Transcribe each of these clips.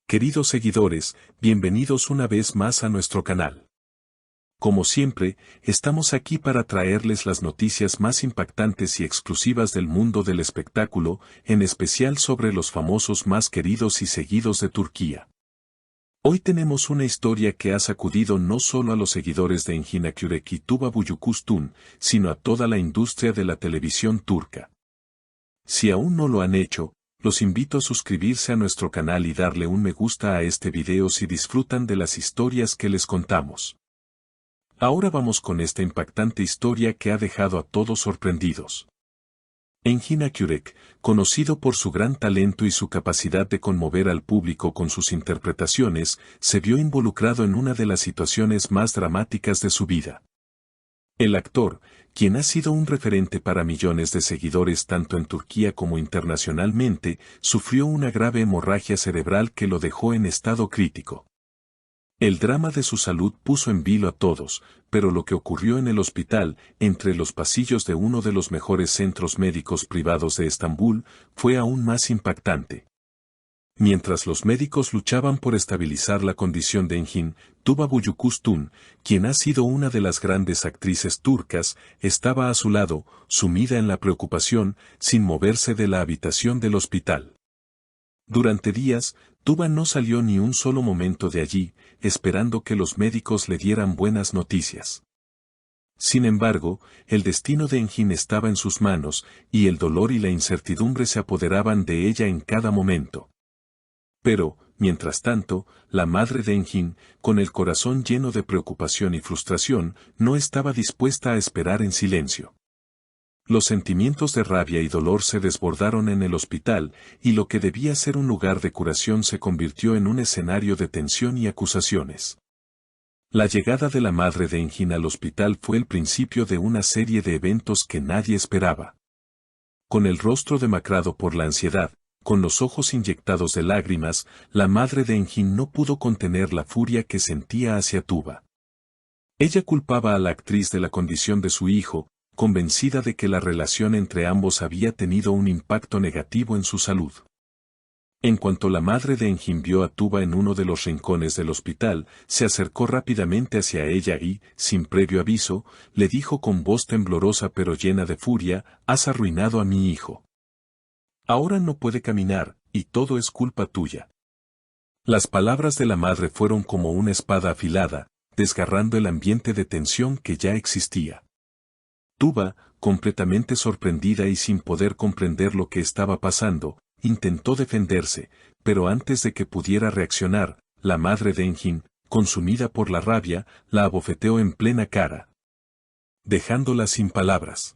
Queridos seguidores, bienvenidos una vez más a nuestro canal. Como siempre, estamos aquí para traerles las noticias más impactantes y exclusivas del mundo del espectáculo, en especial sobre los famosos más queridos y seguidos de Turquía. Hoy tenemos una historia que ha sacudido no solo a los seguidores de Engin Akyürek y Tuba Büyüküstün, sino a toda la industria de la televisión turca. Si aún no lo han hecho, los invito a suscribirse a nuestro canal y darle un me gusta a este video si disfrutan de las historias que les contamos. Ahora vamos con esta impactante historia que ha dejado a todos sorprendidos. Engin Akyürek, conocido por su gran talento y su capacidad de conmover al público con sus interpretaciones, se vio involucrado en una de las situaciones más dramáticas de su vida. El actor, quien ha sido un referente para millones de seguidores tanto en Turquía como internacionalmente, sufrió una grave hemorragia cerebral que lo dejó en estado crítico. El drama de su salud puso en vilo a todos, pero lo que ocurrió en el hospital, entre los pasillos de uno de los mejores centros médicos privados de Estambul, fue aún más impactante. Mientras los médicos luchaban por estabilizar la condición de Engin, Tuba Büyüküstün, quien ha sido una de las grandes actrices turcas, estaba a su lado, sumida en la preocupación, sin moverse de la habitación del hospital. Durante días, Tuba no salió ni un solo momento de allí, esperando que los médicos le dieran buenas noticias. Sin embargo, el destino de Engin estaba en sus manos, y el dolor y la incertidumbre se apoderaban de ella en cada momento. Pero, mientras tanto, la madre de Engin, con el corazón lleno de preocupación y frustración, no estaba dispuesta a esperar en silencio. Los sentimientos de rabia y dolor se desbordaron en el hospital, y lo que debía ser un lugar de curación se convirtió en un escenario de tensión y acusaciones. La llegada de la madre de Engin al hospital fue el principio de una serie de eventos que nadie esperaba. Con el rostro demacrado por la ansiedad, con los ojos inyectados de lágrimas, la madre de Engin no pudo contener la furia que sentía hacia Tuba. Ella culpaba a la actriz de la condición de su hijo, convencida de que la relación entre ambos había tenido un impacto negativo en su salud. En cuanto la madre de Engin vio a Tuba en uno de los rincones del hospital, se acercó rápidamente hacia ella y, sin previo aviso, le dijo con voz temblorosa pero llena de furia: «Has arruinado a mi hijo. Ahora no puede caminar, y todo es culpa tuya». Las palabras de la madre fueron como una espada afilada, desgarrando el ambiente de tensión que ya existía. Tuba, completamente sorprendida y sin poder comprender lo que estaba pasando, intentó defenderse, pero antes de que pudiera reaccionar, la madre de Engin, consumida por la rabia, la abofeteó en plena cara, dejándola sin palabras.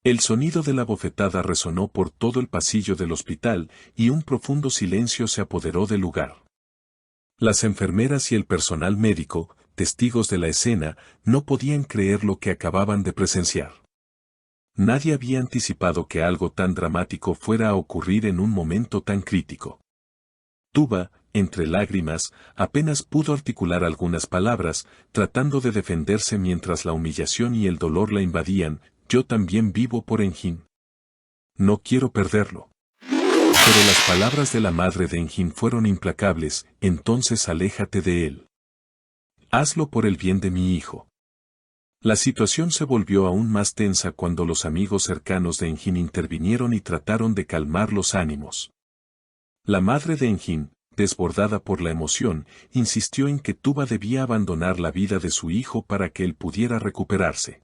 El sonido de la bofetada resonó por todo el pasillo del hospital, y un profundo silencio se apoderó del lugar. Las enfermeras y el personal médico, testigos de la escena, no podían creer lo que acababan de presenciar. Nadie había anticipado que algo tan dramático fuera a ocurrir en un momento tan crítico. Tuba, entre lágrimas, apenas pudo articular algunas palabras, tratando de defenderse mientras la humillación y el dolor la invadían. «Yo también vivo por Engin. No quiero perderlo». Pero las palabras de la madre de Engin fueron implacables: «Entonces aléjate de él. Hazlo por el bien de mi hijo». La situación se volvió aún más tensa cuando los amigos cercanos de Engin intervinieron y trataron de calmar los ánimos. La madre de Engin, desbordada por la emoción, insistió en que Tuba debía abandonar la vida de su hijo para que él pudiera recuperarse.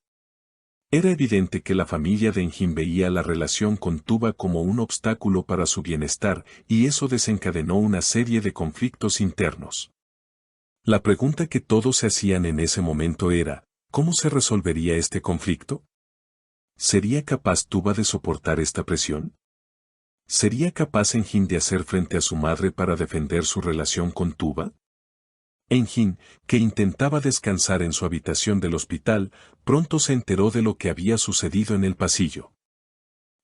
Era evidente que la familia de Engin veía la relación con Tuba como un obstáculo para su bienestar, y eso desencadenó una serie de conflictos internos. La pregunta que todos se hacían en ese momento era: ¿cómo se resolvería este conflicto? ¿Sería capaz Tuba de soportar esta presión? ¿Sería capaz Engin de hacer frente a su madre para defender su relación con Tuba? Engin, que intentaba descansar en su habitación del hospital, pronto se enteró de lo que había sucedido en el pasillo.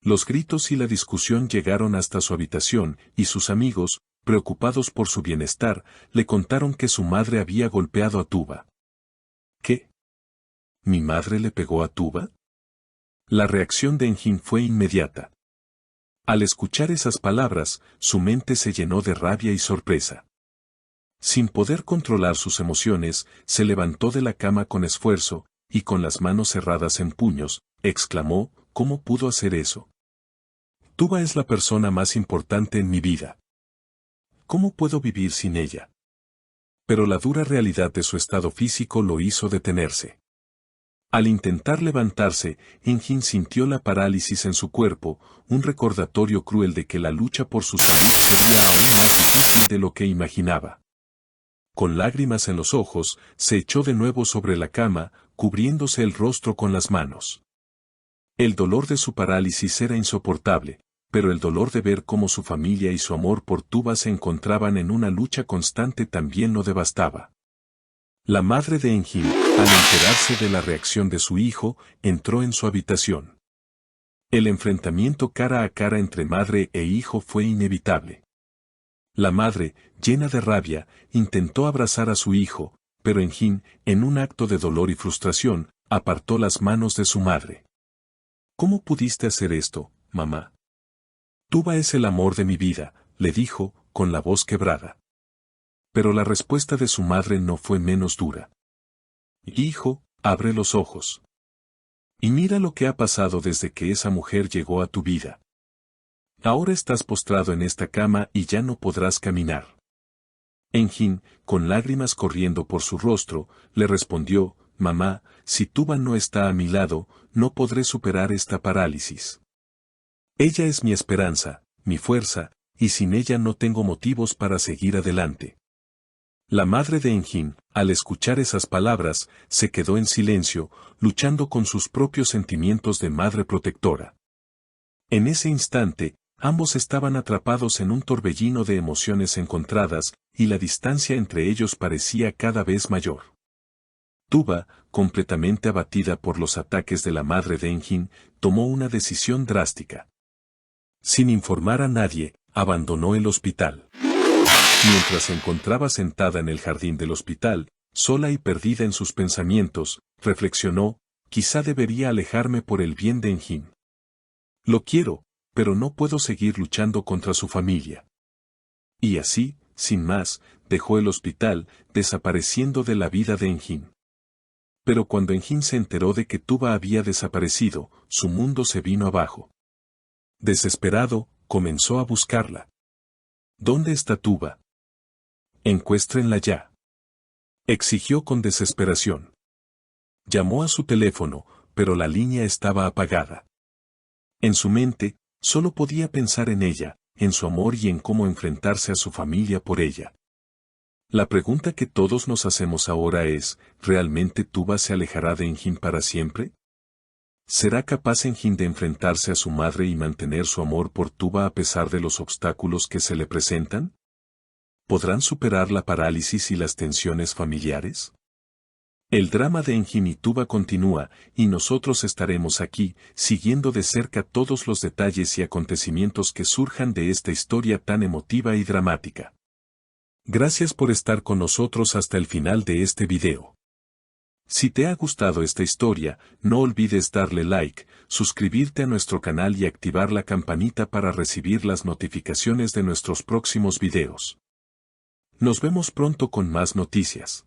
Los gritos y la discusión llegaron hasta su habitación, y sus amigos, preocupados por su bienestar, le contaron que su madre había golpeado a Tuba. ¿Qué? ¿Mi madre le pegó a Tuba? La reacción de Engin fue inmediata. Al escuchar esas palabras, su mente se llenó de rabia y sorpresa. Sin poder controlar sus emociones, se levantó de la cama con esfuerzo, y con las manos cerradas en puños, exclamó, ¿cómo pudo hacer eso? Tuba es la persona más importante en mi vida. ¿Cómo puedo vivir sin ella? Pero la dura realidad de su estado físico lo hizo detenerse. Al intentar levantarse, Engin sintió la parálisis en su cuerpo, un recordatorio cruel de que la lucha por su salud sería aún más difícil de lo que imaginaba. Con lágrimas en los ojos, se echó de nuevo sobre la cama, cubriéndose el rostro con las manos. El dolor de su parálisis era insoportable, pero el dolor de ver cómo su familia y su amor por Tuba se encontraban en una lucha constante también lo devastaba. La madre de Engin, al enterarse de la reacción de su hijo, entró en su habitación. El enfrentamiento cara a cara entre madre e hijo fue inevitable. La madre, llena de rabia, intentó abrazar a su hijo, pero Engin, en un acto de dolor y frustración, apartó las manos de su madre. ¿Cómo pudiste hacer esto, mamá? Tuba es el amor de mi vida, le dijo, con la voz quebrada. Pero la respuesta de su madre no fue menos dura. Hijo, abre los ojos. Y mira lo que ha pasado desde que esa mujer llegó a tu vida. Ahora estás postrado en esta cama y ya no podrás caminar. Engin, con lágrimas corriendo por su rostro, le respondió, mamá, si Tuba no está a mi lado, no podré superar esta parálisis. Ella es mi esperanza, mi fuerza, y sin ella no tengo motivos para seguir adelante. La madre de Engin, al escuchar esas palabras, se quedó en silencio, luchando con sus propios sentimientos de madre protectora. En ese instante, ambos estaban atrapados en un torbellino de emociones encontradas, y la distancia entre ellos parecía cada vez mayor. Tuba, completamente abatida por los ataques de la madre de Engin, tomó una decisión drástica. Sin informar a nadie, abandonó el hospital. Mientras se encontraba sentada en el jardín del hospital, sola y perdida en sus pensamientos, reflexionó, quizá debería alejarme por el bien de Engin. Lo quiero, pero no puedo seguir luchando contra su familia. Y así, sin más, dejó el hospital, desapareciendo de la vida de Engin. Pero cuando Engin se enteró de que Tuba había desaparecido, su mundo se vino abajo. Desesperado, comenzó a buscarla. ¿Dónde está Tuba? Encuéstrenla ya. Exigió con desesperación. Llamó a su teléfono, pero la línea estaba apagada. En su mente, solo podía pensar en ella, en su amor y en cómo enfrentarse a su familia por ella. La pregunta que todos nos hacemos ahora es, ¿realmente Tuba se alejará de Engin para siempre? ¿Será capaz Engin de enfrentarse a su madre y mantener su amor por Tuba a pesar de los obstáculos que se le presentan? ¿Podrán superar la parálisis y las tensiones familiares? El drama de Engin y Tuba continúa, y nosotros estaremos aquí, siguiendo de cerca todos los detalles y acontecimientos que surjan de esta historia tan emotiva y dramática. Gracias por estar con nosotros hasta el final de este video. Si te ha gustado esta historia, no olvides darle like, suscribirte a nuestro canal y activar la campanita para recibir las notificaciones de nuestros próximos videos. Nos vemos pronto con más noticias.